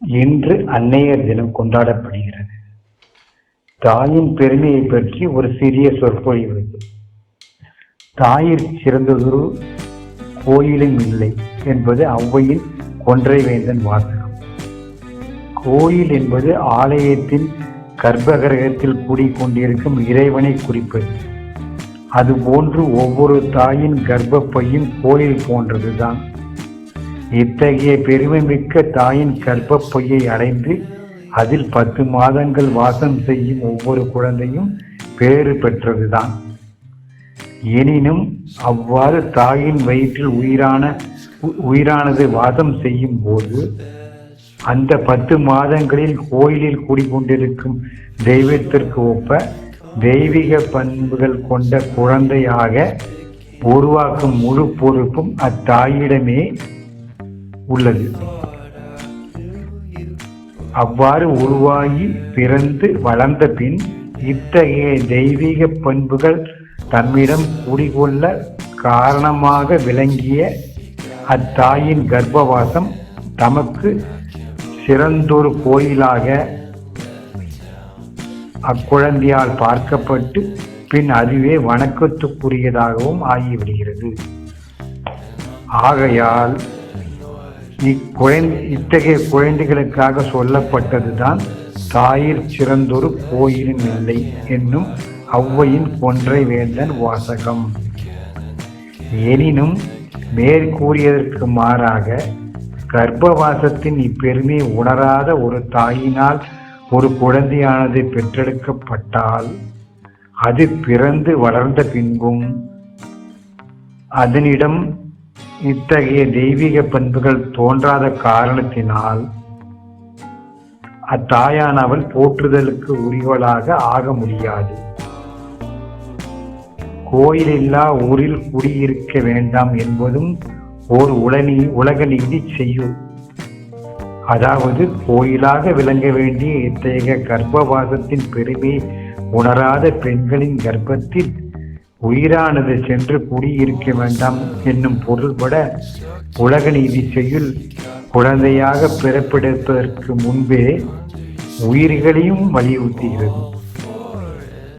இன்று அன்னையர் தினம் கொண்டாடப்படுகிறது. தாயின் பெருமையை பற்றி ஒரு சிறிய சொற்பொழிவு. தாயிற் சிறந்ததொரு கோயிலும் இல்லை என்பது ஔவையின் கொன்றைவேந்தன் வாசகம். கோயில் என்பது ஆலயத்தின் கர்ப்பகிரகத்தில் கூடிக்கொண்டிருக்கும் இறைவனை குறிப்பது. அதுபோன்று ஒவ்வொரு தாயின் கர்ப்பப்பையும் கோயில் போன்றதுதான். இத்தகைய பெருமைமிக்க தாயின் கர்ப்பப்பையை அடைந்து அதில் 10 மாதங்கள் வாசம் செய்யும் ஒவ்வொரு குழந்தையும் பேறு பெற்றதுதான். எனினும் அவ்வாறு தாயின் வயிற்றில் உயிரானது வாசம் செய்யும் போது அந்த 10 மாதங்களில் கோயிலில் கூடிக்கொண்டிருக்கும் தெய்வத்திற்கு ஒப்ப தெய்வீக பண்புகள் கொண்ட குழந்தையாக உருவாக்கும் முழு பொறுப்பும் அத்தாயிடமே உள்ளது. அவ்வாறு உருவாகி பிறந்து வளர்ந்த பின் இத்தகைய தெய்வீக பண்புகள் தம்மிடம் குடிகொள்ள காரணமாக விளங்கிய அத்தாயின் கர்ப்பவாசம் தமக்கு சிறந்தொரு கோயிலாக அக்குழந்தையால் பார்க்கப்பட்டு பின் அதுவே வணக்கத்துக்குரியதாகவும் ஆகிவிடுகிறது. ஆகையால் இத்தகைய குழந்தைகளுக்காக சொல்லப்பட்டதுதான் தாயிற் சிறந்தொரு கோயிலும் இல்லை என்னும் ஔவையின் கொன்றைவேந்தன் வாசகம். எனினும் மேற்கூறியதற்கு மாறாக கர்ப்பவாசத்தின் இப்பெருமையை உணராத ஒரு தாயினால் ஒரு குழந்தையானது பெற்றெடுக்கப்பட்டால் அது பிறந்து வளர்ந்த பின்பும் அதனிடம் இத்தகைய தெய்வீக பண்புகள் தோன்றாத காரணத்தினால் அத்தாயானவள் போற்றுதலுக்கு உரியவளாக ஆக முடியாது. கோயில் இல்லா ஊரில் குடியிருக்க வேண்டாம் என்பதும் ஓர் உலக நீதி செய்யும். அதாவது கோயிலாக விளங்க வேண்டிய இத்தகைய கர்ப்பவாசத்தின் பெருமை உணராத பெண்களின் கர்ப்பத்தில் உயிரானது சென்று குடியிருக்க வேண்டாம் என்னும் பொருள்பட உலக நீதி செய்யுள் குழந்தையாக பிறப்பெடுப்பதற்கு முன்பே உயிர்களையும் வலியுறுத்துகிறது.